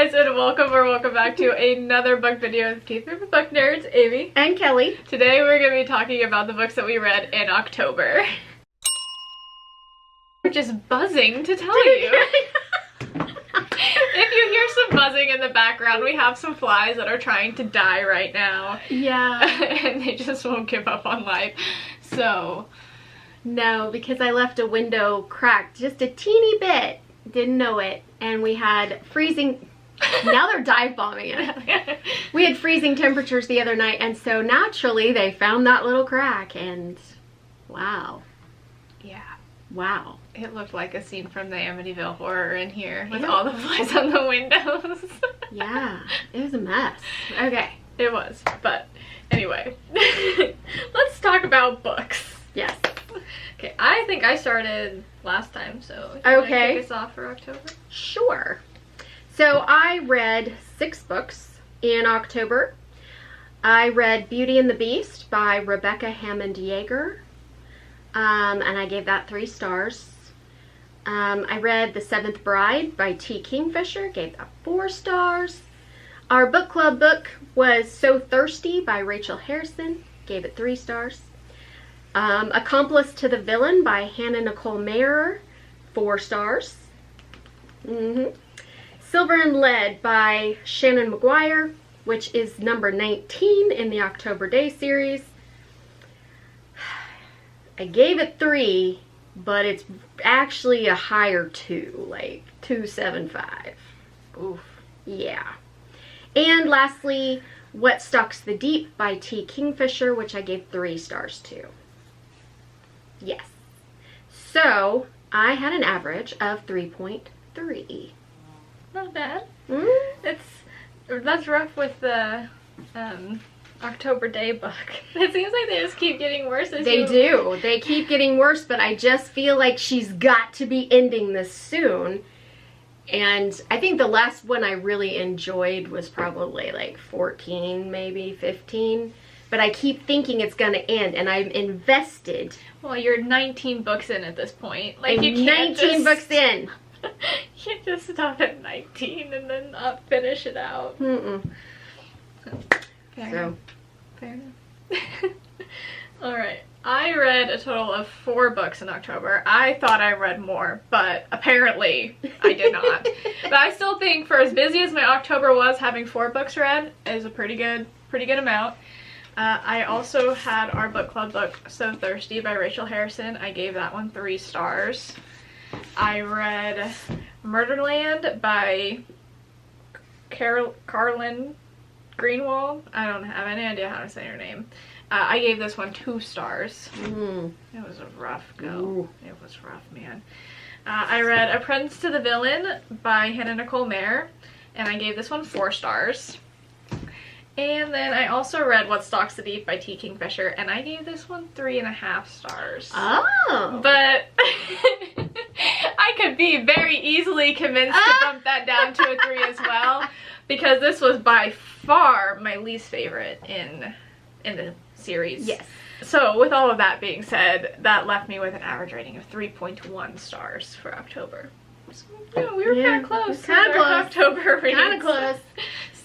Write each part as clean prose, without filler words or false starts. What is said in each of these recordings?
guys, and welcome back to another book video with Two Favorite Book Nerds, Amy and Kelly. Today we're going to be talking about the books that we read in October. We're just buzzing to tell you. If you hear some buzzing in the background, we have some flies that are trying to die right now. Yeah. And they just won't give up on life. So... no, because I left a window cracked just a teeny bit. Didn't know it. And we had freezing... now they're dive bombing it. We had freezing temperatures the other night, and so naturally they found that little crack, and wow. Yeah. Wow. It looked like a scene from the Amityville Horror in here with all the flies on the windows. Yeah, it was a mess. Okay. It was, but anyway. Let's talk about books. Yes. Okay, I think I started last time, so if you want to kick us off for October? Sure. So I read 6 books in October. I read Beauty and the Beast by Rebecca Hammond Yeager, and I gave that 3 stars. I read The Seventh Bride by T. Kingfisher, gave that 4 stars. Our book club book was So Thirsty by Rachel Harrison, gave it 3 stars. Accomplice to the Villain by Hannah Nicole Mehrer, 4 stars. Silver and Lead by Shannon McGuire, which is number 19 in the October Day series. I gave it 3, but it's actually a higher 2, like 2.75. Oof. Yeah. And lastly, What Stalks the Deep by T. Kingfisher, which I gave 3 stars to. Yes. So, I had an average of 3.3. Not bad. Mm? That's rough with the October Day book. It seems like they just keep getting worse as They do. They keep getting worse, but I just feel like she's got to be ending this soon. And I think the last one I really enjoyed was probably like 14, maybe 15. But I keep thinking it's going to end, and I'm invested. Well, you're 19 books in at this point. Like, you can't 19 books in. You can't just stop at 19 and then not finish it out. Mm-mm. Fair enough. Fair enough. Alright. I read a total of 4 books in October. I thought I read more, but apparently I did not. But I still think for as busy as my October was, having 4 books read is a pretty good amount. I also had our book club book, So Thirsty by Rachel Harrison. I gave that one 3 stars. I read Murderland by Carlin Greenwald. I don't have any idea how to say her name. I gave this one 2 stars. It was a rough go. Ooh. It was rough, man. I read Apprentice to the Villain by Hannah Nicole Mehrer, and I gave this one 4 stars. And then I also read What Stalks the Deep by T. Kingfisher, and I gave this one 3.5 stars. Oh. But I could be very easily convinced to bump that down to a 3 as well, because this was by far my least favorite in the series. Yes. So with all of that being said, that left me with an average rating of 3.1 stars for October. So, you know, we were kind of close. Kind of close. October readings. Kind of close.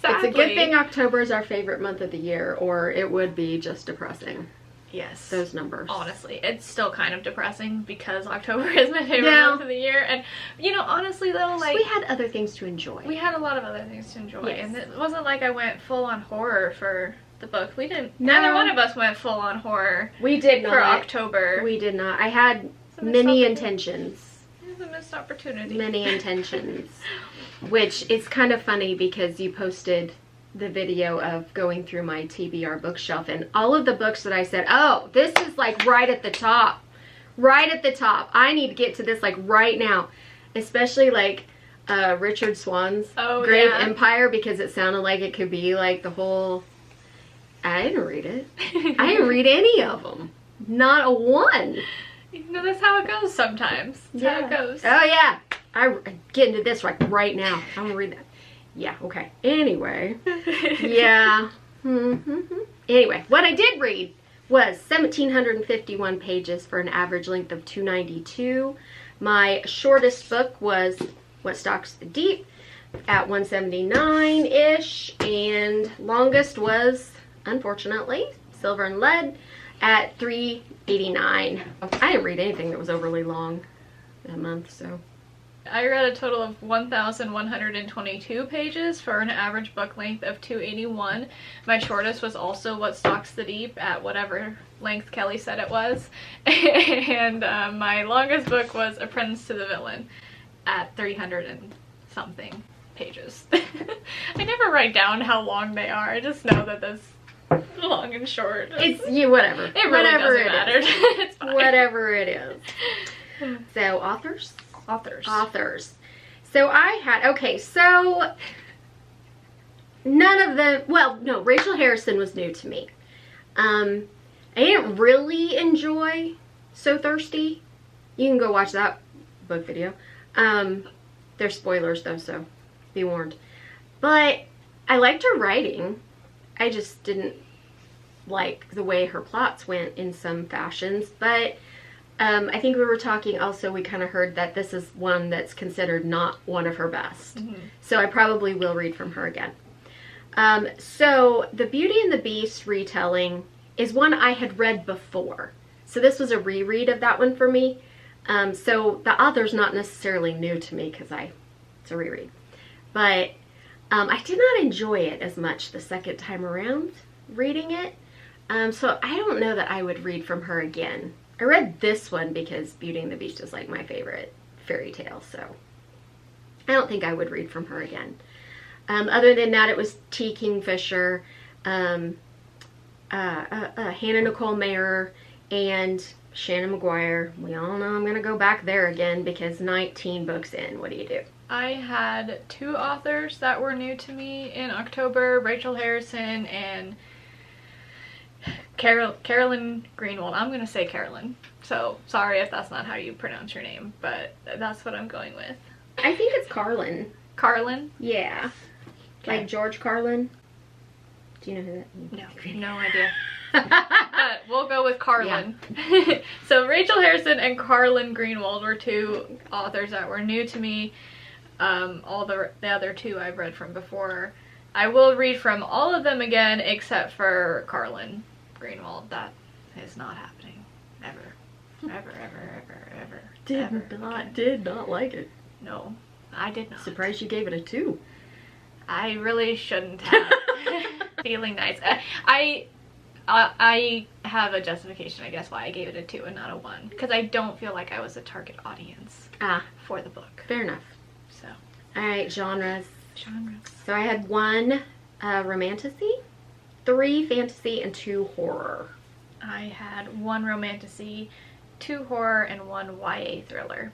Sadly. It's a good thing October is our favorite month of the year, or it would be just depressing. Yes. Those numbers. Honestly, it's still kind of depressing because October is my favorite month of the year. And, you know, honestly though, like... we had other things to enjoy. We had a lot of other things to enjoy. Yes. And it wasn't like I went full on horror for the book. We didn't... No. Neither one of us went full on horror. We did not. For October. We did not. I had many intentions. It was a missed opportunity. Many intentions. Which is kind of funny because you posted the video of going through my TBR bookshelf, and all of the books that I said, oh, this is like right at the top. Right at the top. I need to get to this like right now. Especially like Richard Swann's Grave Empire, because it sounded like it could be like the whole... I didn't read it. I didn't read any of them. Not a one. You know, that's how it goes sometimes. That's how it goes. Oh yeah. I get into this like right now. I'm gonna read that. Yeah, okay. Anyway. Yeah. Anyway, what I did read was 1,751 pages for an average length of 292. My shortest book was What Stalks the Deep at 179-ish, and longest was, unfortunately, Silver and Lead at 389. I didn't read anything that was overly long that month, so. I read a total of 1,122 pages for an average book length of 281. My shortest was also What Stalks the Deep at whatever length Kelly said it was. And my longest book was Apprentice to the Villain at 300 and something pages. I never write down how long they are. I just know that that's long and short. It's whatever. It really whatever doesn't matter. It's fine. Whatever it is. So authors? Authors. So I had, okay, so none of them, well, no, Rachel Harrison was new to me. I didn't really enjoy So Thirsty. You can go watch that book video. There's spoilers though, so be warned. But I liked her writing. I just didn't like the way her plots went in some fashions, but I think we were talking also, we kind of heard that this is one that's considered not one of her best. Mm-hmm. So I probably will read from her again. So The Beauty and the Beast retelling is one I had read before. So this was a reread of that one for me. So the author's not necessarily new to me because it's a reread. But I did not enjoy it as much the second time around reading it. So I don't know that I would read from her again. I read this one because Beauty and the Beast is like my favorite fairy tale, so I don't think I would read from her again. Other than that, it was T. Kingfisher, Hannah Nicole Mayer, and Shannon McGuire. We all know I'm going to go back there again because 19 books in. What do you do? I had 2 authors that were new to me in October, Rachel Harrison and Carolyn Greenwald. I'm going to say Carolyn. So, sorry if that's not how you pronounce your name, but that's what I'm going with. I think it's Carlin. Carlin? Yeah. Okay. Like George Carlin. Do you know who that is? No idea. But we'll go with Carlin. Yeah. So, Rachel Harrison and Carlyn Greenwald were 2 authors that were new to me. All the other 2 I've read from before. I will read from all of them again except for Carlyn Greenwald. That is not happening. Ever. Did not like it. No, I did not. Surprised you gave it a 2. I really shouldn't have. Feeling nice. I have a justification, I guess, why I gave it a 2 and not a 1. Because I don't feel like I was a target audience for the book. Fair enough. So. Alright, genres. So I had 1 romantasy, 3 fantasy, and 2 horror. I had 1 romantasy, 2 horror, and 1 YA thriller.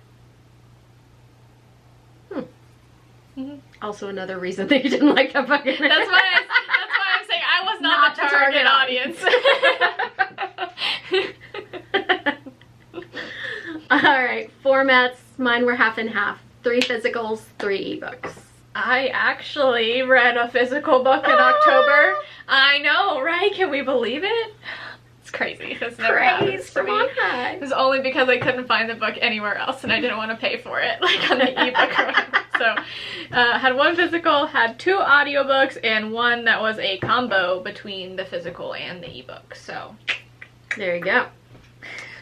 Mm-hmm. Also another reason that you didn't like the book. That's why I'm saying I was not the target audience. Alright, formats. Mine were half and half. 3 physicals, 3 ebooks. I actually read a physical book in October. I know, right? Can we believe it? It's crazy. This never happens for me. It was only because I couldn't find the book anywhere else and I didn't want to pay for it, like on the ebook or whatever. So, had 1 physical, had 2 audiobooks, and 1 that was a combo between the physical and the ebook. So, there you go.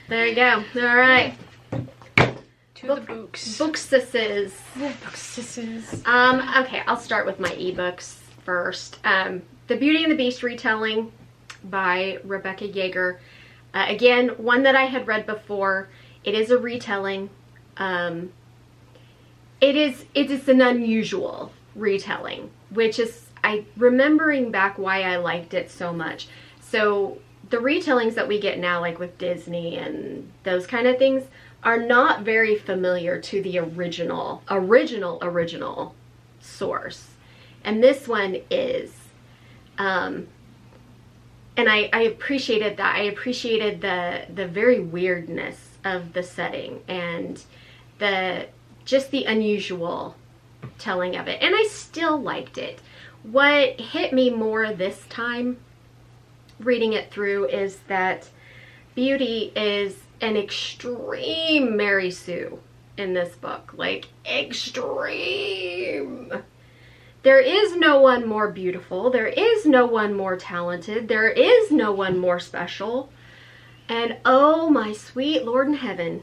There you go. All right. The books. Booksisses. Booksisses. Okay, I'll start with my ebooks first. The Beauty and the Beast retelling by Rebecca Yeager. Again, one that I had read before. It is a retelling. It is an unusual retelling, which is, remembering back why I liked it so much. So the retellings that we get now, like with Disney and those kind of things, are not very familiar to the original source. And this one is. And I appreciated that. I appreciated the very weirdness of the setting and just the unusual telling of it. And I still liked it. What hit me more this time reading it through is that Beauty is an extreme Mary Sue in this book. Like, extreme. There is no one more beautiful. There is no one more talented. There is no one more special. And oh my sweet Lord in heaven,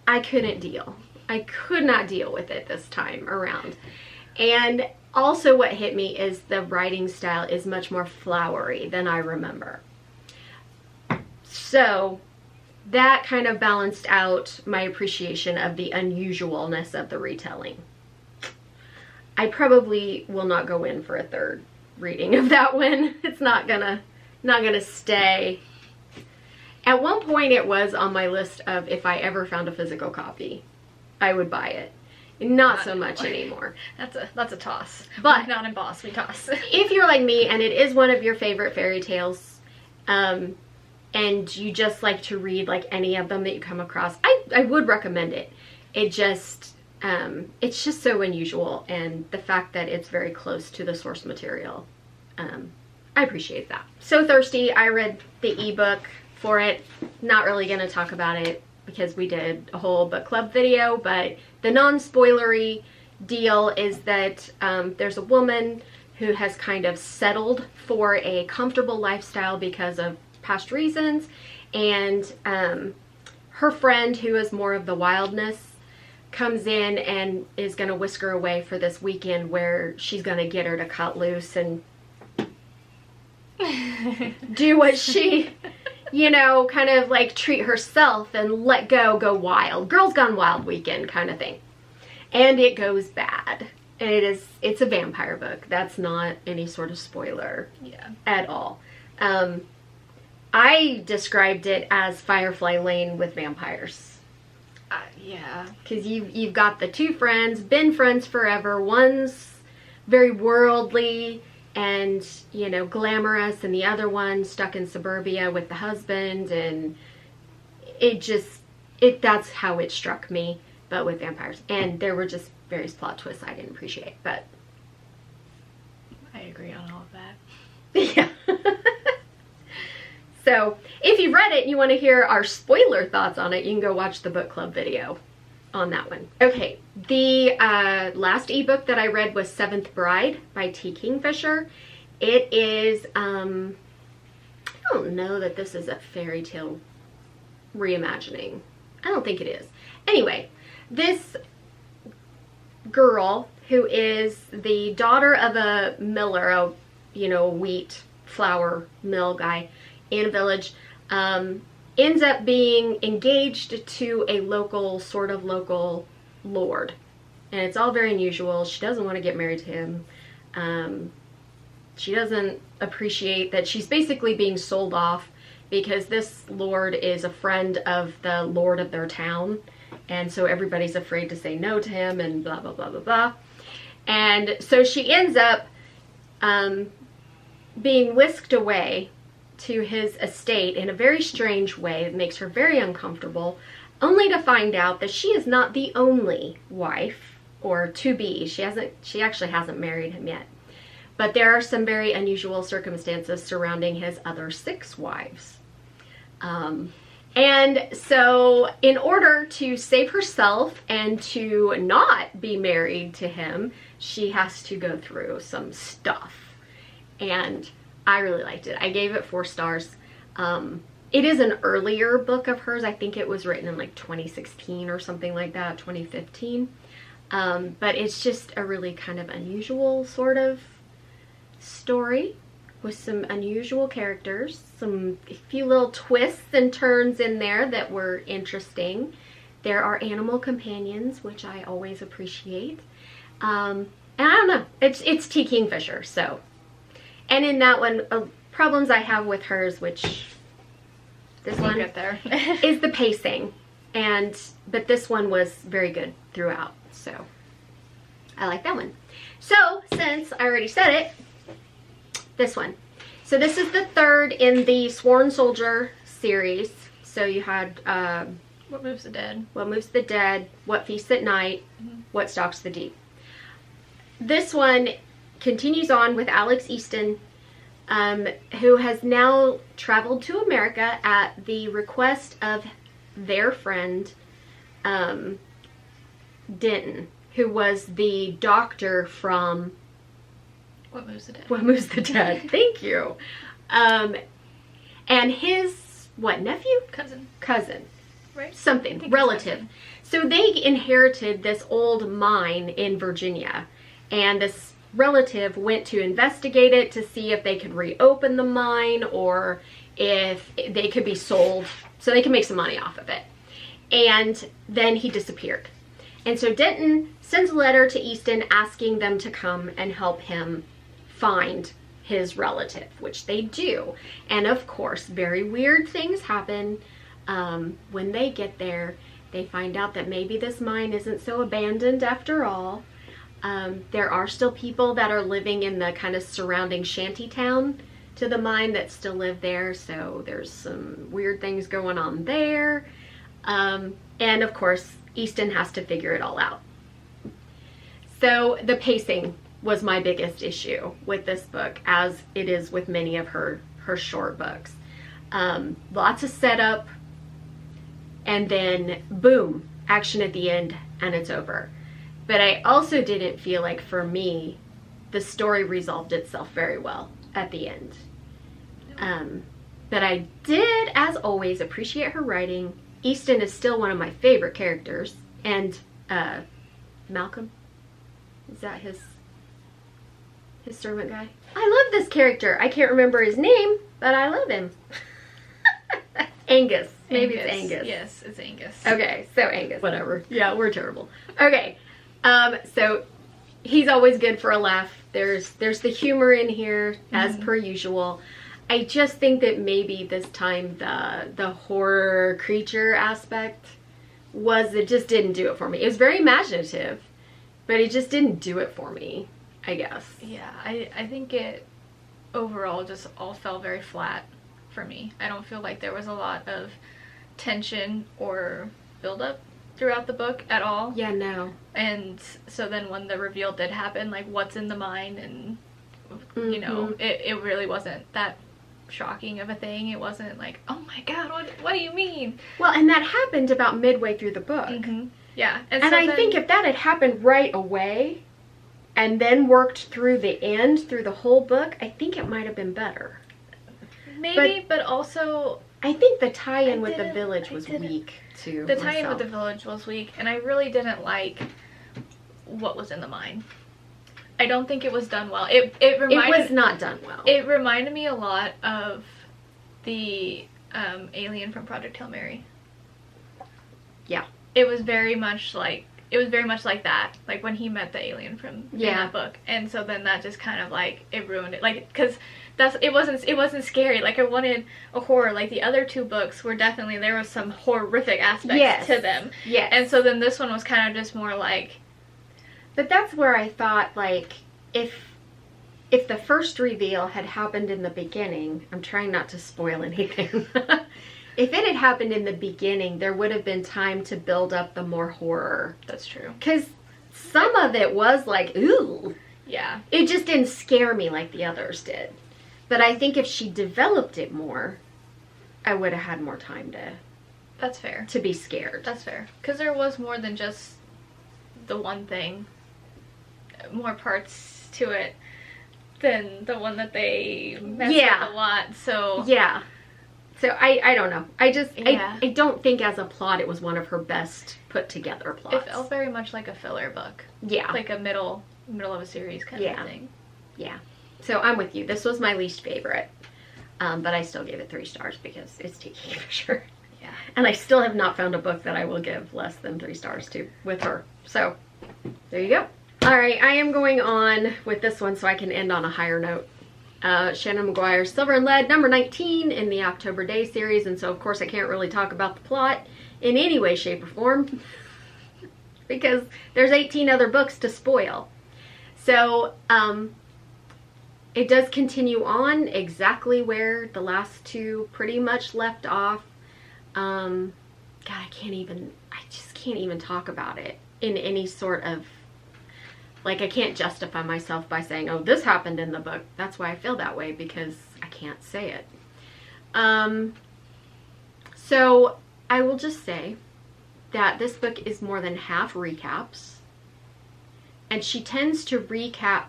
I couldn't deal. I could not deal with it this time around. And also what hit me is the writing style is much more flowery than I remember. So that kind of balanced out my appreciation of the unusualness of the retelling. I probably will not go in for a third reading of that one. It's not gonna stay. At one point it was on my list of if I ever found a physical copy, I would buy it. Not so much anymore. That's a toss. But not in Boss, we toss. If you're like me and it is one of your favorite fairy tales, and you just like to read like any of them that you come across, I would recommend it. It's just so unusual, and the fact that it's very close to the source material, I appreciate that. So Thirsty, I read the ebook for it. Not really gonna talk about it because we did a whole book club video, but the non-spoilery deal is that there's a woman who has kind of settled for a comfortable lifestyle because of past reasons, and her friend, who is more of the wildness, comes in and is going to whisk her away for this weekend where she's going to get her to cut loose and do what she, you know, kind of like treat herself and let go wild. Girls Gone Wild weekend kind of thing. And it goes bad. And it's a vampire book. That's not any sort of spoiler at all. I described it as Firefly Lane with vampires. Yeah. Because you've got the two friends, been friends forever. One's very worldly and, you know, glamorous, and the other one stuck in suburbia with the husband, and that's how it struck me, but with vampires. And there were just various plot twists I didn't appreciate, but I agree on all of that. Yeah. So, if you've read it and you want to hear our spoiler thoughts on it, you can go watch the book club video on that one. Okay, the last ebook that I read was Seventh Bride by T. Kingfisher. It is, I don't know that this is a fairy tale reimagining. I don't think it is. Anyway, this girl, who is the daughter of a miller, a wheat flour mill guy in a village, ends up being engaged to a local lord. And it's all very unusual. She doesn't want to get married to him. She doesn't appreciate that she's basically being sold off because this lord is a friend of the lord of their town. And so everybody's afraid to say no to him and blah, blah, blah, blah, blah. And so she ends up being whisked away to his estate in a very strange way that makes her very uncomfortable, only to find out that she is not the only wife, or to be. She actually hasn't married him yet. But there are some very unusual circumstances surrounding his other 6 wives. And so in order to save herself and to not be married to him, she has to go through some stuff. And I really liked it. I gave it 4 stars. It is an earlier book of hers. I think it was written in like 2016 or something like that, 2015. But it's just a really kind of unusual sort of story with some unusual characters, a few little twists and turns in there that were interesting. There are animal companions, which I always appreciate. And I don't know, it's T. Kingfisher, so. And in that one, problems I have with hers, which this one get there. is the pacing. But this one was very good throughout, so I like that one. So, since I already said it, this one. So this is the 3rd in the Sworn Soldier series. So you had What Moves the Dead? What Moves the Dead, What Feasts at Night, What Stalks the Deep. This one continues on with Alex Easton, who has now traveled to America at the request of their friend, Denton, who was the doctor from What Moves the Dead. What Moves the Dead. Thank you. And his, nephew? Cousin. Right? Something. Relative. So they inherited this old mine in Virginia. And this relative went to investigate it to see if they could reopen the mine or if they could be sold so they could make some money off of it. And then he disappeared. And so Denton sends a letter to Easton asking them to come and help him find his relative, which they do. And of course, very weird things happen. When they get there, they find out that maybe this mine isn't so abandoned after all. There are still people that are living in the kind of surrounding shanty town to the mine that still live there, so there's some weird things going on there. And of course, Easton has to figure it all out. So the pacing was my biggest issue with this book, as it is with many of her short books. Lots of setup, and then boom, action at the end, and it's over. But I also didn't feel like, for me, the story resolved itself very well at the end. But I did, as always, appreciate her writing. Easton is still one of my favorite characters. And Malcolm? Is that his servant guy? I love this character. I can't remember his name, but I love him. Angus. Maybe it's Angus. Yes, it's Angus. Okay, so Angus. Whatever. Yeah, we're terrible. Okay. So he's always good for a laugh. There's the humor in here, as per usual. I just think that maybe this time the horror creature aspect it just didn't do it for me. It was very imaginative, but it just didn't do it for me, I guess. Yeah, I think it overall just all fell very flat for me. I don't feel like there was a lot of tension or build-up throughout the book at all. Yeah, no. And so then when the reveal did happen, like what's in the mine, and you know, it really wasn't that shocking of a thing. It wasn't like, oh my god, what do you mean? Well, and that happened about midway through the book. Yeah. And so I think if that had happened right away and then worked through the end, through the whole book, I think it might have been better. Maybe, but also I think the tie-in with the village was weak too. The tie-in with the village was weak, and I really didn't like what was in the mine. I don't think it was done well. It was not done well. It reminded me a lot of the alien from Project Hail Mary. Yeah. It was very much like that, like when he met the alien from that book, and so then that just kind of like it ruined it, like because it wasn't scary. Like I wanted a horror. Like the other two books were definitely, there was some horrific aspects to them. Yes. And so then this one was kind of just more like. But that's where I thought, like, if the first reveal had happened in the beginning, I'm trying not to spoil anything. If it had happened in the beginning, there would have been time to build up the more horror. That's true. Because some of it was like, ooh. Yeah. It just didn't scare me like the others did. But I think if she developed it more, I would have had more time to... That's fair. To be scared. That's fair. Because there was more than just the one thing. More parts to it than the one that they messed up a lot, so... Yeah. So I don't know. I don't think as a plot it was one of her best put together plots. It felt very much like a filler book. Yeah. Like a middle of a series kind of thing. Yeah. So I'm with you. This was my least favorite. But I still gave it 3 stars because it's Tiki for sure. Yeah. And I still have not found a book that I will give less than 3 stars to with her. So there you go. All right, I am going on with this one so I can end on a higher note. Shannon McGuire's Silver and Lead, number 19 in the October Day series, and so of course I can't really talk about the plot in any way, shape, or form because there's 18 other books to spoil. So it does continue on exactly where the last 2 pretty much left off. God, I just can't even talk about it in any sort of, like, I can't justify myself by saying, oh, this happened in the book. That's why I feel that way, because I can't say it. So I will just say that this book is more than half recaps. And she tends to recap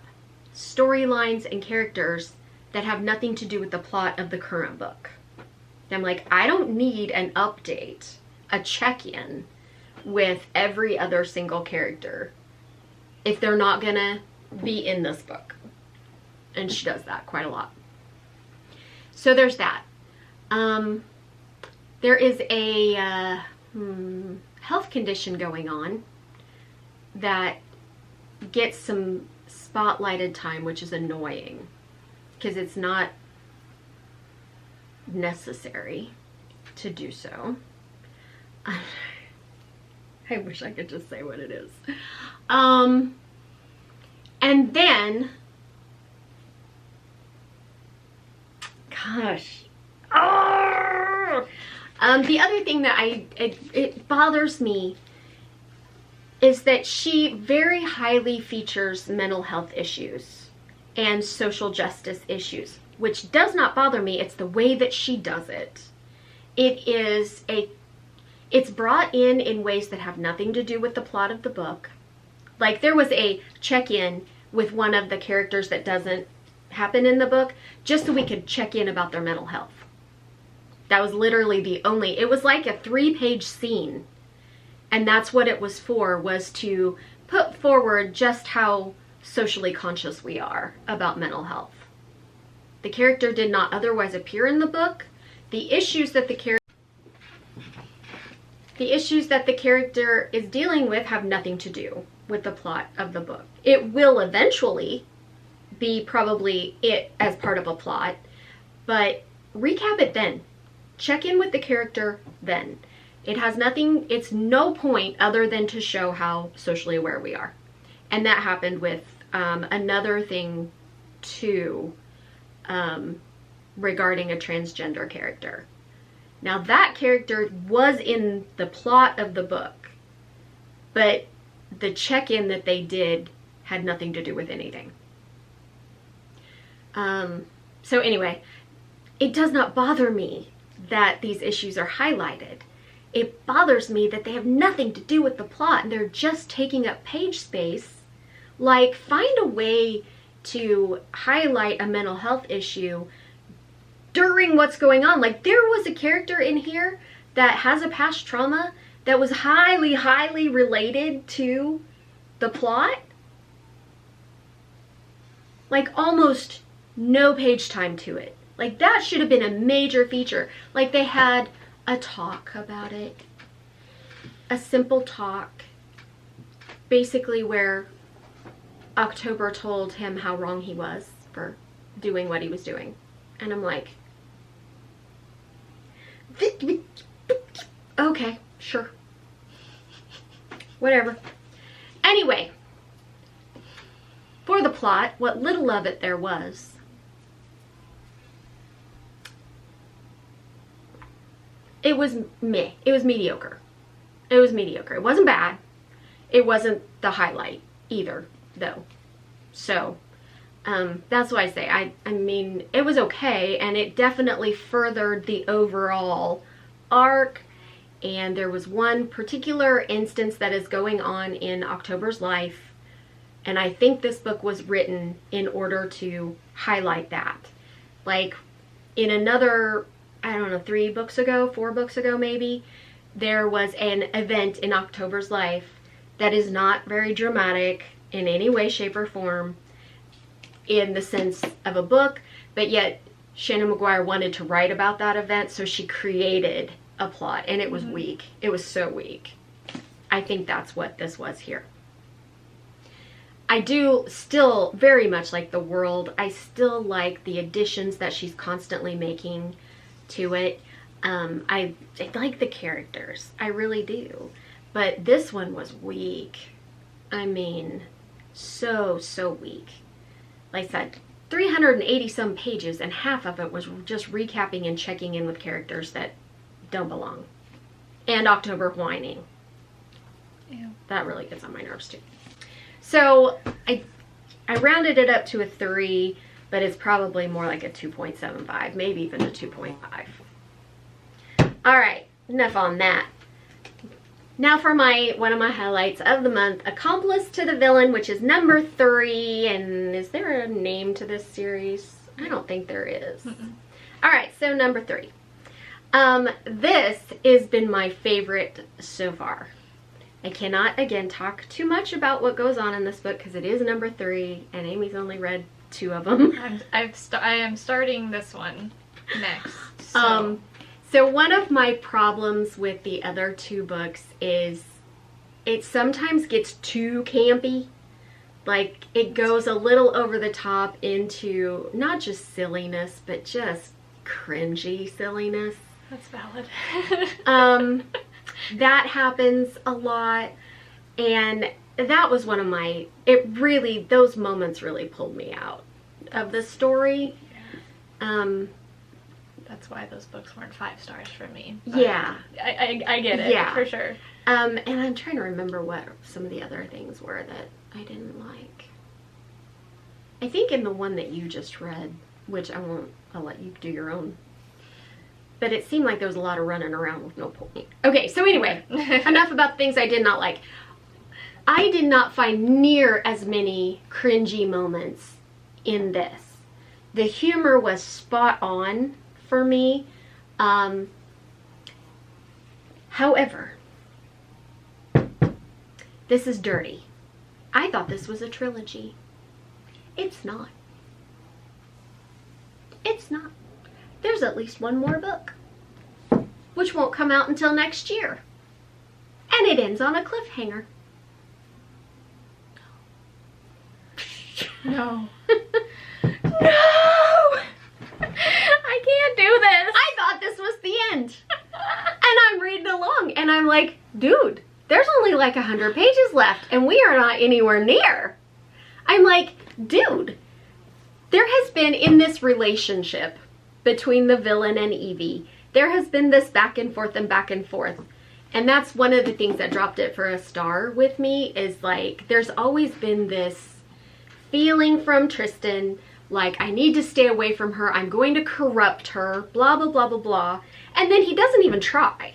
storylines and characters that have nothing to do with the plot of the current book. And I'm like, I don't need an update, a check-in with every other single character if they're not gonna be in this book. And she does that quite a lot. So there's that. There is a health condition going on that gets some spotlighted time, which is annoying because it's not necessary to do so. I wish I could just say what it is. And then, gosh, the other thing that it bothers me is that she very highly features mental health issues and social justice issues, which does not bother me. It's the way that she does it. It's brought in ways that have nothing to do with the plot of the book. Like there was a check-in with one of the characters that doesn't happen in the book, just so we could check in about their mental health. That was literally it was like a 3-page scene. And that's what it was for, was to put forward just how socially conscious we are about mental health. The character did not otherwise appear in the book. The issues that the character is dealing with have nothing to do with the plot of the book. It will eventually be probably it as part of a plot, but recap it then. Check in with the character then. It has nothing, it's no point other than to show how socially aware we are. And that happened with another thing too, regarding a transgender character. Now that character was in the plot of the book, but the check-in that they did had nothing to do with anything. So anyway, it does not bother me that these issues are highlighted. It bothers me that they have nothing to do with the plot and they're just taking up page space. Like, find a way to highlight a mental health issue during what's going on. Like, there was a character in here that has a past trauma that was highly, highly related to the plot. Like, almost no page time to it. Like, that should have been a major feature. Like, they had a talk about it. A simple talk. Basically where October told him how wrong he was for doing what he was doing. And I'm like, okay, sure. Whatever. Anyway, for the plot, what little of it there was, it was meh. It was mediocre. It was mediocre. It wasn't bad. It wasn't the highlight either, though. So, that's why I say, I mean, it was okay, and it definitely furthered the overall arc, and there was one particular instance that is going on in October's life, and I think this book was written in order to highlight that. Like, in another, I don't know, 4 books ago maybe, there was an event in October's life that is not very dramatic in any way, shape, or form in the sense of a book, but yet Shannon McGuire wanted to write about that event, so she created a plot, and it was weak. It was so weak. I think that's what this was here. I do still very much like the world. I still like the additions that she's constantly making to it. I like the characters. I really do. But this one was weak. I mean, so weak. Like I said, 380 some pages, and half of it was just recapping and checking in with characters that don't belong. And October whining. Ew. That really gets on my nerves too. So I rounded it up to a 3, but it's probably more like a 2.75, maybe even a 2.5. All right, enough on that. Now for one of my highlights of the month, Accomplice to the Villain, which is number 3. And is there a name to this series? I don't think there is. All right, so number 3. This has been my favorite so far. I cannot, again, talk too much about what goes on in this book because it is number 3, and Amy's only read 2 of them. I am starting this one next. So one of my problems with the other 2 books is it sometimes gets too campy. Like, it goes a little over the top into not just silliness, but just cringy silliness. That's valid. That happens a lot, and that was one of my, those moments really pulled me out of the story. Yeah. That's why those books weren't 5 stars for me. Yeah. I get it, yeah, for sure. And I'm trying to remember what some of the other things were that I didn't like. I think in the one that you just read, which I'll let you do your own. But it seemed like there was a lot of running around with no point. Okay, so anyway, enough about things I did not like. I did not find near as many cringy moments in this. The humor was spot on for me. However, this is dirty. I thought this was a trilogy. It's not. It's not. There's at least one more book, which won't come out until next year. And it ends on a cliffhanger. No. No! I can't do this. I thought this was the end. And I'm reading along and I'm like, dude, there's only like 100 pages left and we are not anywhere near. I'm like, dude, there has been in this relationship between the villain and Evie, there has been this back and forth and back and forth. And that's one of the things that dropped it for a star with me is like, there's always been this feeling from Tristan, like, I need to stay away from her. I'm going to corrupt her, blah, blah, blah, blah, blah. And then he doesn't even try.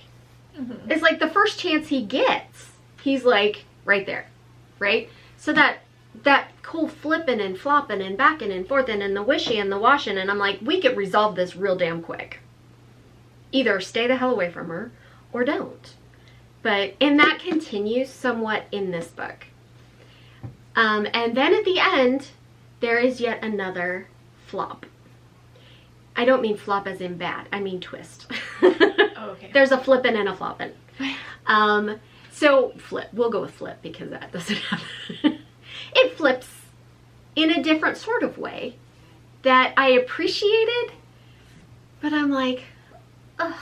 Mm-hmm. It's like the first chance he gets, he's like, right there, right? So that cool flipping and flopping and backing and forth and the wishy and the washing, and I'm like, we could resolve this real damn quick. Either stay the hell away from her or don't. And that continues somewhat in this book. And then at the end, there is yet another flop. I don't mean flop as in bad, I mean twist. Oh, okay. There's a flippin' and a floppin'. So flip, we'll go with flip because that doesn't happen. It flips in a different sort of way that I appreciated, but I'm like, ugh.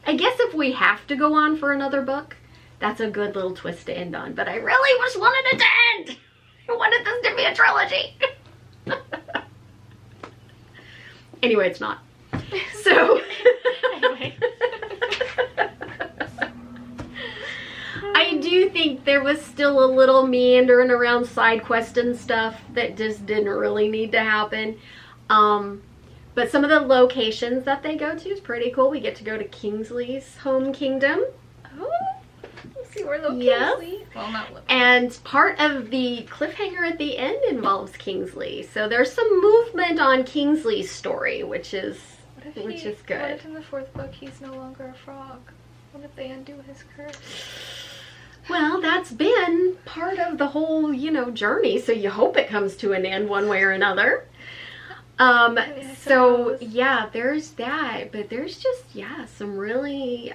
I guess if we have to go on for another book, that's a good little twist to end on, but I really just wanted it to end. I wanted this to be a trilogy. Anyway, it's not. So, anyway. I do think there was still a little meandering around side quest and stuff that just didn't really need to happen. But some of the locations that they go to is pretty cool. We get to go to Kingsley's home kingdom. Oh, let's see where Kingsley. Yes. Well, not living. And part of the cliffhanger at the end involves Kingsley. So there's some movement on Kingsley's story, which is good. What if in the 4th book he's no longer a frog? What if they undo his curse? Well, that's been part of the whole, journey. So you hope it comes to an end one way or another. So yeah, there's that, but there's just, some really,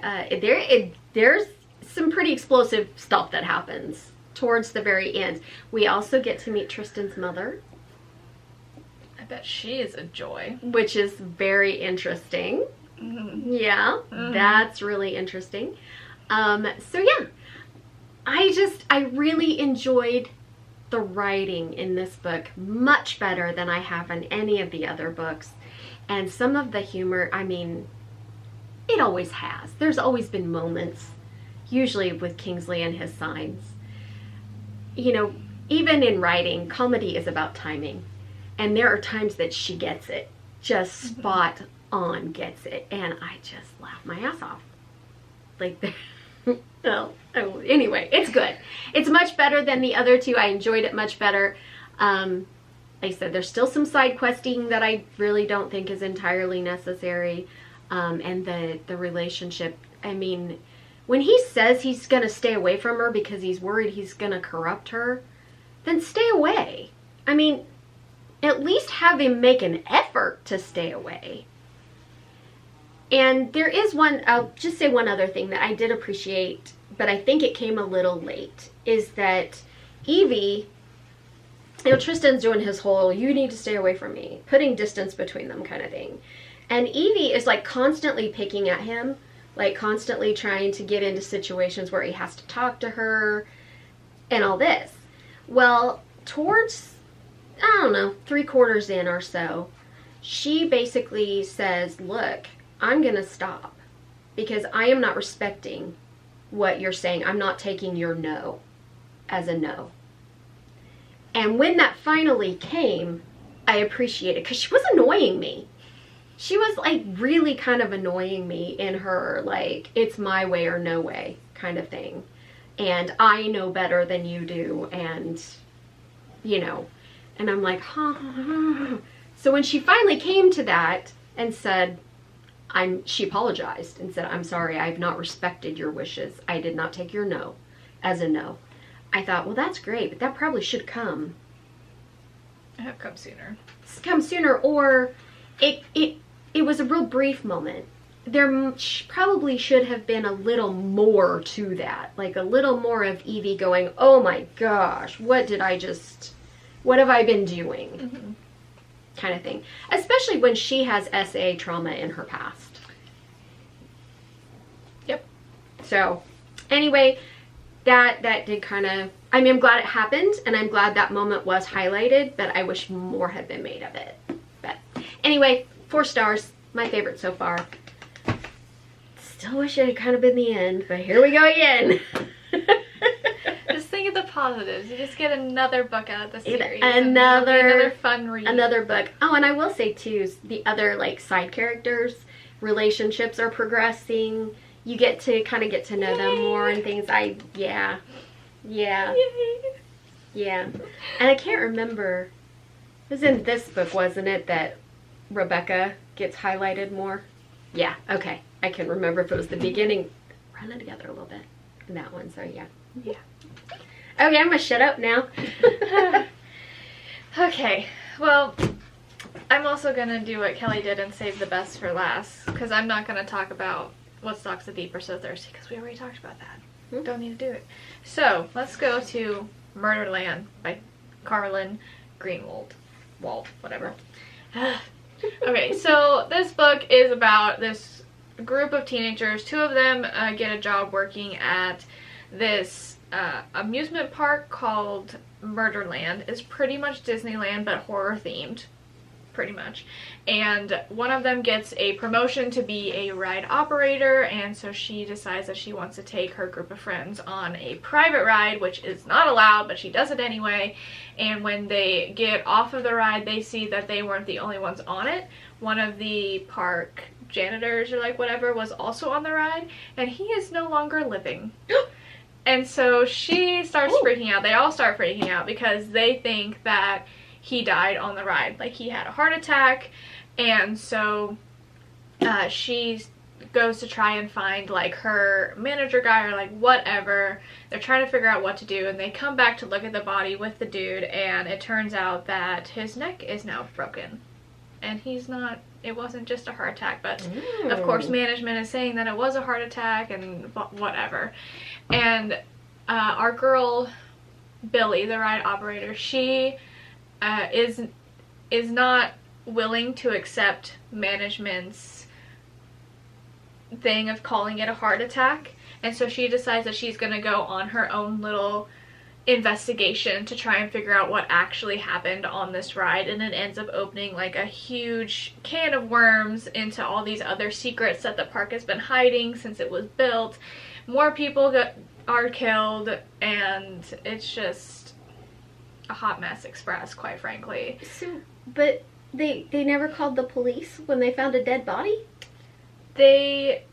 there's some pretty explosive stuff that happens towards the very end. We also get to meet Tristan's mother. I bet she is a joy. Which is very interesting. Mm-hmm. Yeah, that's really interesting. So yeah, I really enjoyed the writing in this book much better than I have in any of the other books. And some of the humor, I mean, it always has. There's always been moments, usually with Kingsley and his signs. Even in writing, comedy is about timing. And there are times that she gets it, just spot on gets it. And I just laugh my ass off. Like, Anyway, it's good. It's much better than the other two. I enjoyed it much better. Like I said, there's still some side questing that I really don't think is entirely necessary. And the relationship, I mean, when he says he's going to stay away from her because he's worried he's going to corrupt her, then stay away. I mean, at least have him make an effort to stay away. And there is I'll just say one other thing that I did appreciate, but I think it came a little late, is that Evie, Tristan's doing his whole, you need to stay away from me, putting distance between them kind of thing. And Evie is like constantly picking at him, like constantly trying to get into situations where he has to talk to her and all this. Well, towards, I don't know, 3/4 in or so, she basically says, look, I'm going to stop because I am not respecting what you're saying. I'm not taking your no as a no. And when that finally came, I appreciated, because she was annoying me. She was like really kind of annoying me in her, like, it's my way or no way kind of thing. And I know better than you do. And, you know, and I'm like, huh. So when she finally came to that and said, she apologized and said, I'm sorry, I've not respected your wishes. I did not take your no as a no. I thought, well, that's great, but that probably should come. Have come sooner. Come sooner, or it was a real brief moment. There probably should have been a little more to that, like a little more of Evie going, oh my gosh, what have I been doing? Mm-hmm. Kind of thing. Especially when she has SA trauma in her past. Yep. So, anyway, that did kind of, I mean, I'm glad it happened, and I'm glad that moment was highlighted, but I wish more had been made of it. But anyway, 4 stars. My favorite so far. Still wish it had kind of been the end, but here we go again. Just think of the positives. You just get another book out of the series. Another fun read. Another book. Oh, and I will say too, the other like side characters, relationships are progressing. You get to kind of get to know them more and things. Yeah. And I can't remember. It was in this book, wasn't it, that Rebecca gets highlighted more? Yeah, okay. I can remember if it was the beginning. Running together a little bit in that one, so yeah. Yeah. Okay, I'm gonna shut up now. Okay, well, I'm also gonna do what Kelly did and save the best for last, because I'm not gonna talk about What Stalks the Deep or So Thirsty, because we already talked about that. Don't need to do it. So, let's go to Murderland by Carlin Greenwald. Wald, whatever. Okay, so this book is about this group of teenagers. 2 of them get a job working at this amusement park called Murderland. It's pretty much Disneyland, but horror themed, pretty much. And one of them gets a promotion to be a ride operator, and so she decides that she wants to take her group of friends on a private ride, which is not allowed, but she does it anyway. And when they get off of the ride, they see that they weren't the only ones on it. One of the park janitors or like whatever was also on the ride, and he is no longer living. And so she starts freaking out. They all start freaking out because they think that he died on the ride. Like, he had a heart attack. And so she goes to try and find like her manager guy or like whatever. They're trying to figure out what to do, and they come back to look at the body with the dude, and it turns out that his neck is now broken. And he's not, it wasn't just a heart attack, but of course management is saying that it was a heart attack and whatever. And our girl Billy, the ride operator, she is not willing to accept management's thing of calling it a heart attack, and so she decides that she's gonna go on her own little investigation to try and figure out what actually happened on this ride. And it ends up opening like a huge can of worms into all these other secrets that the park has been hiding since it was built. More people are killed, and it's just a hot mess express, quite frankly. So, but they never called the police when they found a dead body? They...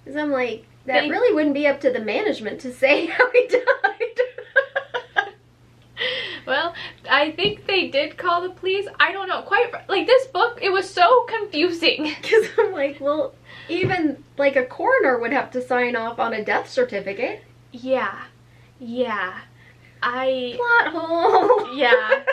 Because I'm like, That really wouldn't be up to the management to say how he died. Well, I think they did call the police. I don't know. Quite, like, this book, it was so confusing. Because I'm like, well, even, like, a coroner would have to sign off on a death certificate. Yeah. Yeah. Plot hole. Yeah.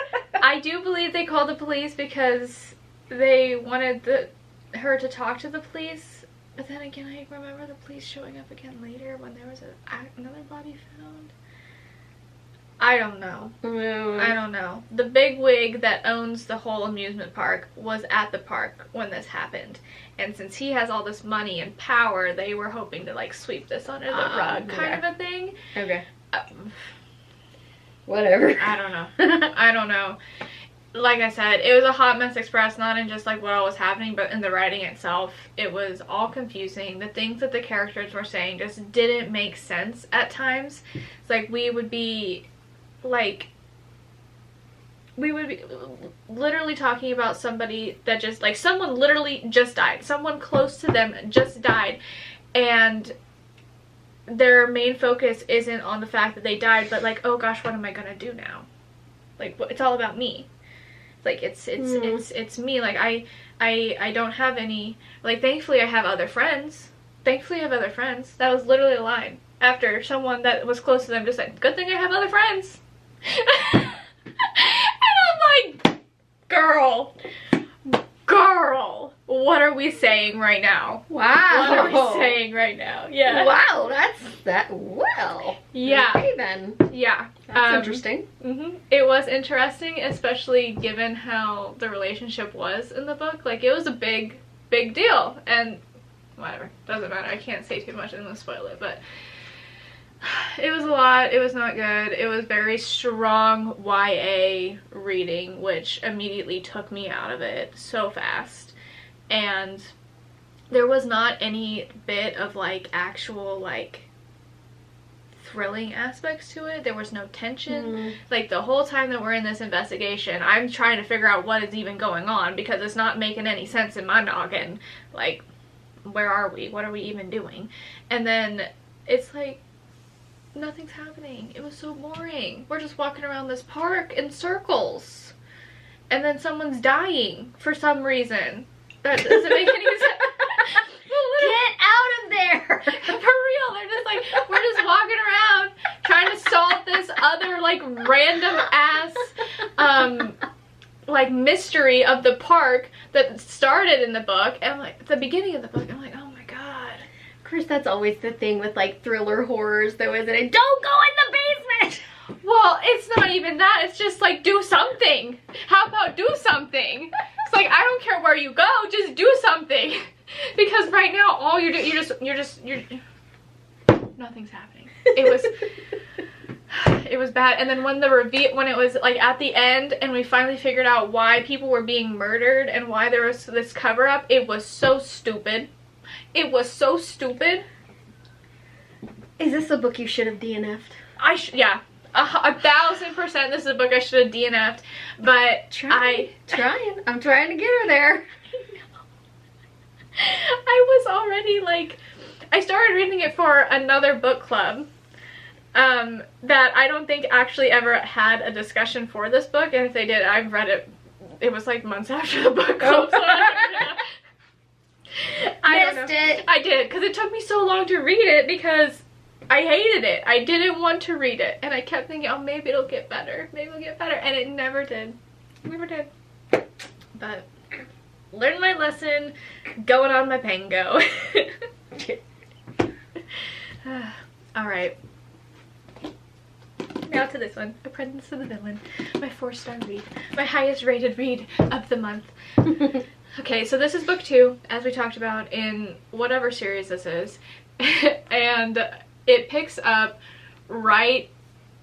I do believe they called the police because they wanted her to talk to the police. But then again, I remember the police showing up again later when there was another body found. I don't know. I don't know. The big wig that owns the whole amusement park was at the park when this happened. And since he has all this money and power, they were hoping to, like, sweep this under the rug kind of a thing. Okay. Whatever. I don't know. I don't know. Like I said, it was a hot mess expressed, not in just, like, what all was happening, but in the writing itself. It was all confusing. The things that the characters were saying just didn't make sense at times. It's like we would be literally talking about somebody that just, like, someone literally just died. Someone close to them just died. And their main focus isn't on the fact that they died, but, like, oh gosh, what am I gonna do now? Like, it's all about me. Like, it's me. Like, I don't have any, like, thankfully I have other friends. Thankfully I have other friends. That was literally a line. After someone that was close to them just said, good thing I have other friends. And I'm like, girl, what are we saying right now? Wow. What are we saying right now? Yeah. Wow, well. Yeah. Okay then. Yeah. That's interesting. It was interesting, especially given how the relationship was in the book. Like, it was a big deal. And whatever. Doesn't matter. I can't say too much. I'm gonna spoil it. But it was a lot. It was not good. It was very strong YA reading, which immediately took me out of it so fast. And there was not any bit of, like, actual, like, thrilling aspects to it. There was no tension. Like, the whole time that we're in this investigation, I'm trying to figure out what is even going on because it's not making any sense in my noggin. Like, where are we? What are we even doing? And then it's like, nothing's happening. It was so boring. We're just walking around this park in circles. And then someone's dying for some reason. That doesn't make any sense. Get out of there! For real. They're just like, we're just walking around trying to solve this other, like, random ass like, mystery of the park that started in the book. And, like, at the beginning of the book, I'm like, oh my god. Of course, that's always the thing with, like, thriller horrors, though, isn't it? Don't go in the basement! Well, it's not even that. It's just, like, do something. How about do something? It's like, I don't care where you go, just do something. Because right now, all you're doing, nothing's happening. It was bad. And then when it was, like, at the end and we finally figured out why people were being murdered and why there was this cover-up, it was so stupid. It was so stupid. Is this a book you should have DNF'd? Yeah. 1,000% this is a book I should have DNF'd, but I'm trying to get her there. I was already, like, I started reading it for another book club that I don't think actually ever had a discussion for this book, and if they did, I've read it. It was like months after the book club. So I missed it. I did, because it took me so long to read it because I hated it. I didn't want to read it. And I kept thinking, oh, maybe it'll get better. Maybe it'll get better. And it never did. Never did. But learned my lesson, going on my pango. Alright. Now to this one. Apprentice of the Villain. My 4-star read. My highest rated read of the month. Okay, so this is book 2, as we talked about in whatever series this is. And it picks up right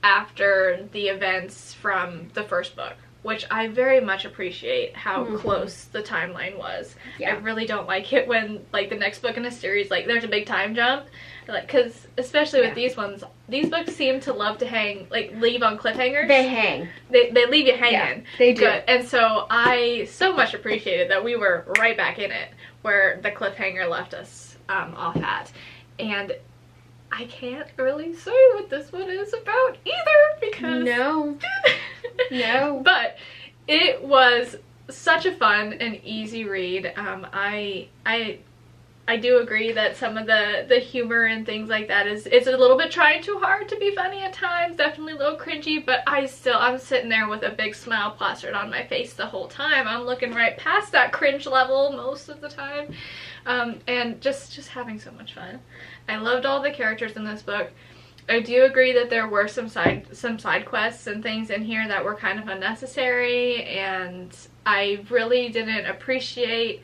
after the events from the first book, which I very much appreciate how close the timeline was. Yeah. I really don't like it when, like, the next book in a series, like, there's a big time jump. Like, because especially with these ones, these books seem to love to leave on cliffhangers. They hang. They leave you hanging. Yeah, they do. Good. And so I so much appreciated that we were right back in it, where the cliffhanger left us off at. And I can't really say what this one is about either because No. No. But it was such a fun and easy read. I do agree that some of the humor and things like that is a little bit trying too hard to be funny at times, definitely a little cringy, but I'm sitting there with a big smile plastered on my face the whole time. I'm looking right past that cringe level most of the time, and just having so much fun. I loved all the characters in this book. I do agree that there were some side quests and things in here that were kind of unnecessary, and I really didn't appreciate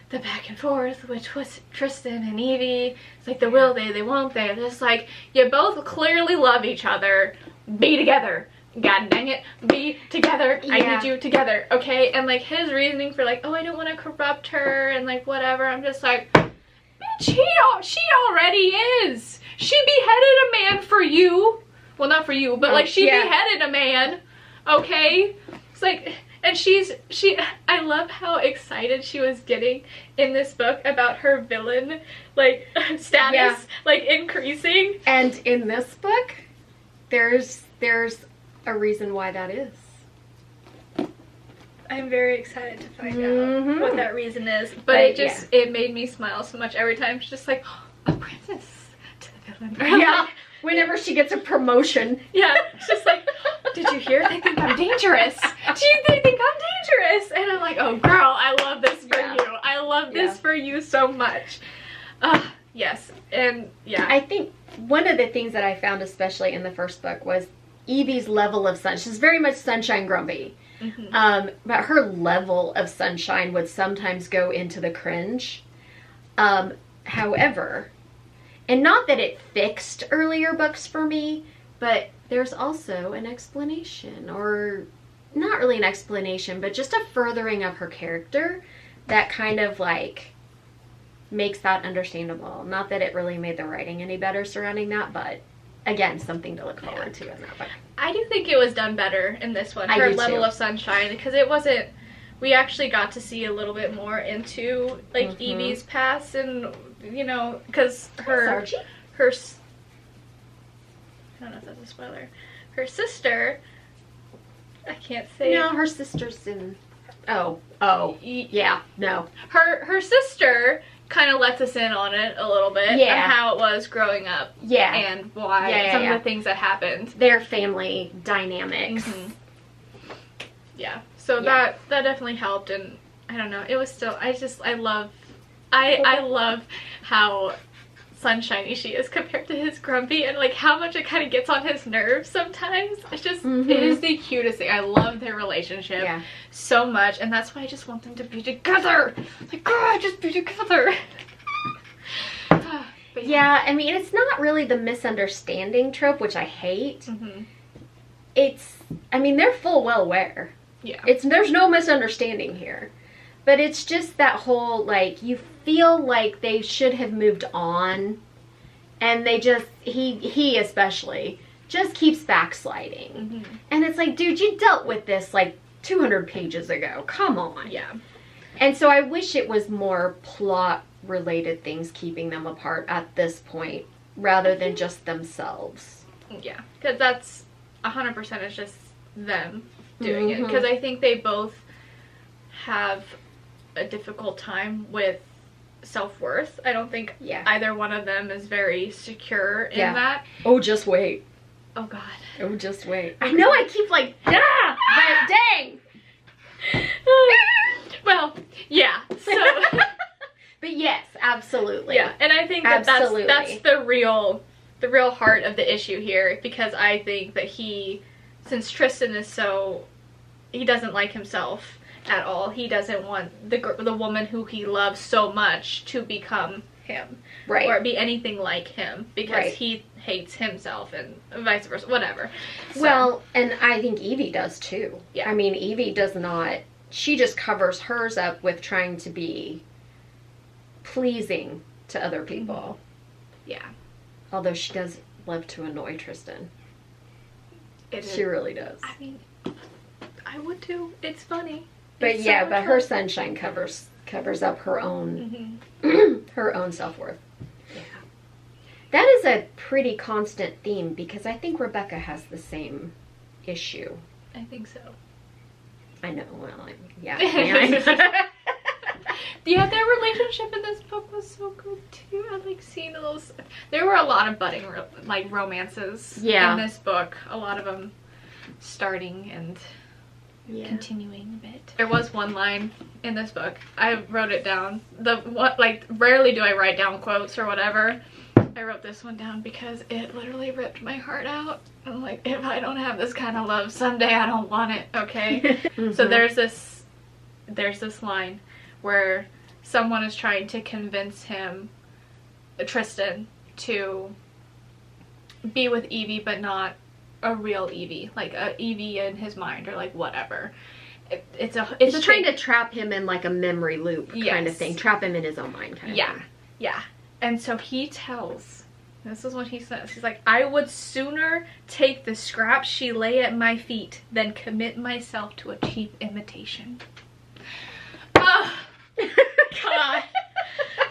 the back and forth, which was Tristan and Evie. It's like the will they won't they. It's just like, you both clearly love each other. Be together. God dang it. Be together. I need you together. Okay? And like his reasoning for like, oh, I don't want to corrupt her and like whatever. I'm just like, bitch, she already is. She beheaded a man for you. Well, not for you, but like she beheaded a man. Okay? It's like, and I love how excited she was getting in this book about her villain, like, status, like, increasing. And in this book, there's a reason why that is. I'm very excited to find out what that reason is. But it made me smile so much every time. She's just like, oh, a princess to the villain. Yeah. Whenever she gets a promotion. Yeah. It's just like, did you hear? They think I'm dangerous. They think I'm dangerous. And I'm like, oh, girl, I love this for you. I love this for you so much. Yes. And yeah. I think one of the things that I found, especially in the first book, was Evie's level of sunshine. She's very much sunshine grumpy. But her level of sunshine would sometimes go into the cringe. However, and not that it fixed earlier books for me, but there's also an explanation, or not really an explanation, but just a furthering of her character that kind of like makes that understandable. Not that it really made the writing any better surrounding that, but again, something to look forward to in that book. I do think it was done better in this one, her level of sunshine, because it wasn't, we actually got to see a little bit more into like Evie's past, and you know, because her I don't know if that's a spoiler. Her sister, I can't say. No, her sister's in. Oh, yeah, no. Her sister kind of lets us in on it a little bit. Yeah. On how it was growing up. Yeah. And why some of the things that happened. Their family dynamics. Yeah. So that definitely helped, and I don't know. It was still. I love how sunshiny she is compared to his grumpy, and like how much it kind of gets on his nerves sometimes. It's just it is the cutest thing. I love their relationship so much, and that's why I just want them to be together. Like, girl, just be together. But yeah, I mean, it's not really the misunderstanding trope, which I hate. It's, I mean, they're full well aware. Yeah. There's no misunderstanding here. But it's just that whole, like, you feel like they should have moved on, and they just, he especially, just keeps backsliding. And it's like, dude, you dealt with this, like, 200 pages ago. Come on. Yeah. And so I wish it was more plot-related things keeping them apart at this point, rather than just themselves. Yeah, because that's 100% is just them doing it. Because I think they both have a difficult time with self-worth. I don't think either one of them is very secure in that. Oh, just wait. Oh, God. Oh, just wait. I know I keep like, but dang. Well, yeah. So, but yes, absolutely. Yeah, and I think that that's the real heart of the issue here, because I think that since Tristan is he doesn't like himself at all. He doesn't want the woman who he loves so much to become him, right, or be anything like him, because he hates himself, and vice versa, whatever. So. Well, and I think Evie does too. Yeah. I mean, Evie does not. She just covers hers up with trying to be pleasing to other people. Yeah. Although she does love to annoy Tristan. She really does. I mean, I would too. It's funny. But yeah, but her sunshine covers up her own her own self-worth. Yeah. That is a pretty constant theme because I think Rebecca has the same issue. I think so. I know. Well, yeah. Yeah, yeah, their relationship in this book was so good too. I like seeing those. There were a lot of budding romances in this book. A lot of them starting and continuing a bit. There was one line in this book. I wrote it down. Rarely do I write down quotes or whatever. I wrote this one down because it literally ripped my heart out. I'm like, if I don't have this kind of love someday, I don't want it, okay? Mm-hmm. So there's this line where someone is trying to convince him, Tristan, to be with Evie, but not a real Evie, like a Evie in his mind, or like whatever. It's trying to trap him in like a memory loop kind of thing. Trap him in his own mind kind of thing. Yeah. And so he tells, this is what he says, he's like, I would sooner take the scraps she lay at my feet than commit myself to a cheap imitation. Oh, God.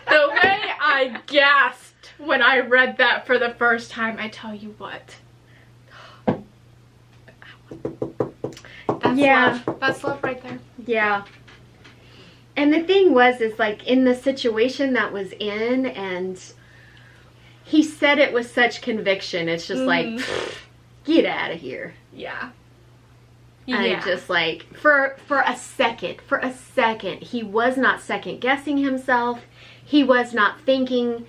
The way I gasped when I read that for the first time, I tell you what. That's love. That's love right there. Yeah. And the thing is like in the situation that was in, and he said it with such conviction. It's just like, get out of here. Yeah. And just like, for a second, he was not second guessing himself. He was not thinking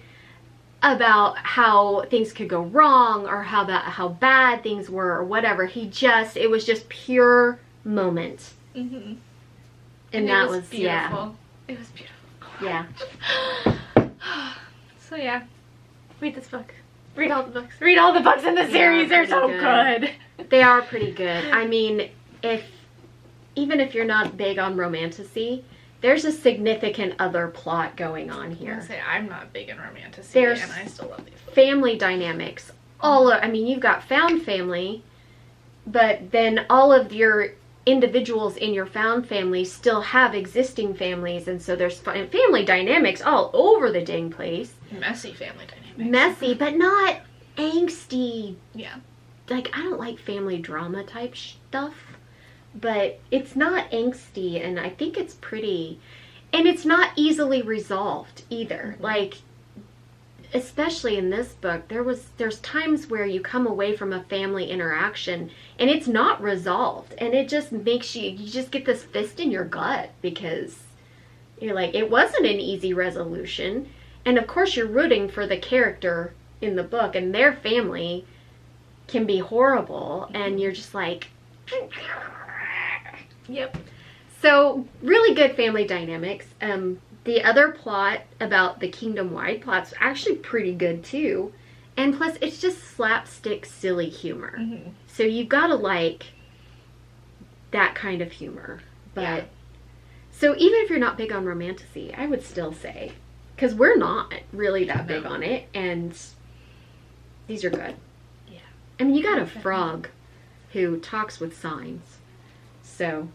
about how things could go wrong or how bad things were or whatever. It was just pure moment. Mm-hmm. And that was beautiful. It was beautiful. Yeah. So yeah, read this book. Read all the books. Read all the books in the series. They're so good. They are pretty good. I mean, even if you're not big on romantasy, there's a significant other plot going on here. I'm not big in romantasy, and I still love these books. Family dynamics. You've got found family, but then all of your individuals in your found family still have existing families, and so there's family dynamics all over the dang place. Messy family dynamics. Messy, but not angsty. Yeah. Like, I don't like family drama type stuff, but it's not angsty, and I think it's pretty, and it's not easily resolved either. Mm-hmm. Like, especially in this book, there's times where you come away from a family interaction and it's not resolved, and it just makes you just get this fist in your gut because you're like, it wasn't an easy resolution. And of course you're rooting for the character in the book, and their family can be horrible, and you're just like, yep. So really good family dynamics. The other plot about the kingdom-wide plot's actually pretty good too. And plus, it's just slapstick, silly humor. Mm-hmm. So you've got to like that kind of humor. But so even if you're not big on romantasy, I would still say, because we're not really that big on it, and these are good. Yeah. I mean, you got a frog who talks with signs. So...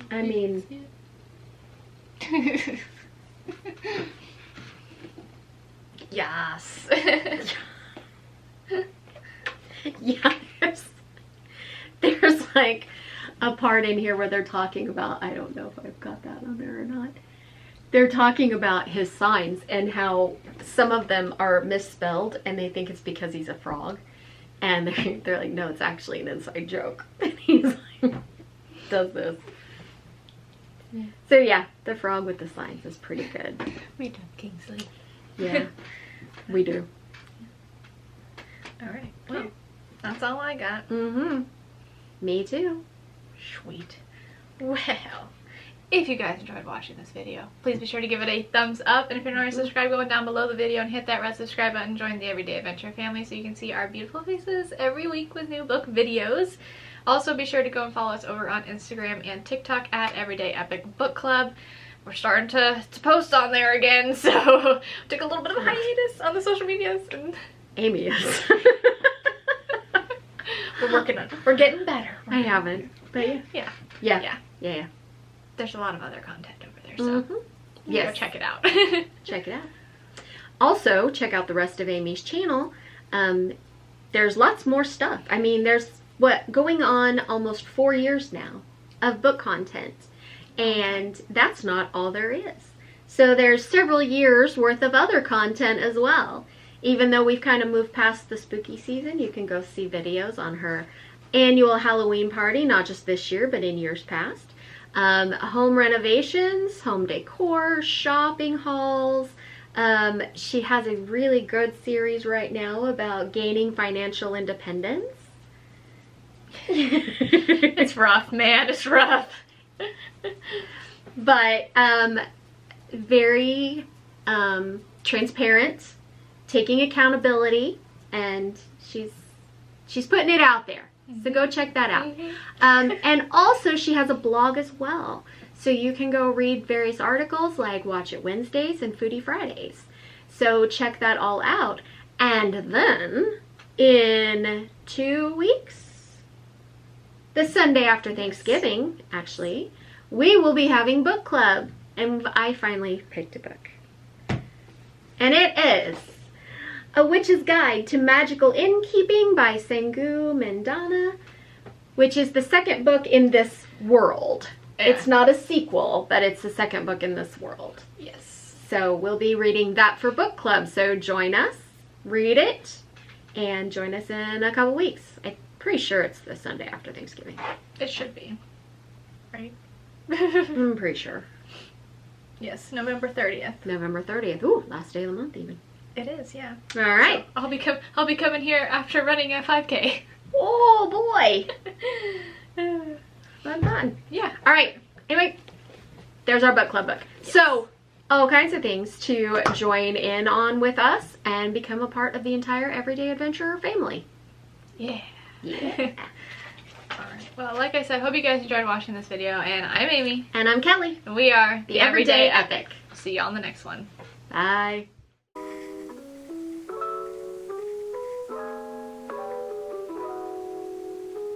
I mean, yes. Yes. There's like a part in here where they're talking about, I don't know if I've got that on there or not. They're talking about his signs and how some of them are misspelled, and they think it's because he's a frog. And they're like, no, it's actually an inside joke. And he's like, does this. Yeah. So yeah, the frog with the signs is pretty good. We do, Kingsley. Yeah, we do. All right. Well, that's all I got. Mm-hmm. Me too. Sweet. Well, if you guys enjoyed watching this video, please be sure to give it a thumbs up. And if you're not already subscribed, go down below the video and hit that red subscribe button. Join the Everyday Adventure family so you can see our beautiful faces every week with new book videos. Also, be sure to go and follow us over on Instagram and TikTok at Everyday Epic Book Club. We're starting to post on there again, so took a little bit of a hiatus on the social medias. And Amy is. We're working on it. We're getting better. I haven't, but yeah. Yeah. There's a lot of other content over there, so Yes. Go check it out. Check it out. Also, check out the rest of Amy's channel. There's lots more stuff. I mean, there's going on almost 4 years now of book content. And that's not all there is. So there's several years worth of other content as well. Even though we've kind of moved past the spooky season, you can go see videos on her annual Halloween party, not just this year, but in years past. Home renovations, home decor, shopping hauls. She has a really good series right now about gaining financial independence. It's rough, man. It's rough. But very transparent, taking accountability, and she's putting it out there. So go check that out. And also she has a blog as well. So you can go read various articles like Watch It Wednesdays and Foodie Fridays. So check that all out. And then in 2 weeks, the Sunday after Thanksgiving, actually, we will be having book club. And I finally picked a book. And it is A Witch's Guide to Magical Innkeeping by Sangu Mandana, which is the second book in this world. Yeah. It's not a sequel, but it's the second book in this world. Yes. So we'll be reading that for book club. So join us, read it, and join us in a couple weeks. I'm pretty sure it's the Sunday after Thanksgiving. It should be. Right? I'm pretty sure. Yes, November 30th. November 30th. Ooh, last day of the month even. It is, yeah. All right. So I'll be coming here after running a 5K. Oh boy. Fun. Yeah. All right. Anyway, there's our book club book. Yes. So, all kinds of things to join in on with us and become a part of the entire Everyday Adventurer family. Yeah. Yeah. Alright. Well, like I said, hope you guys enjoyed watching this video. And I'm Amy. And I'm Kelly. And we are the Everyday Epic. See y'all in the next one. Bye.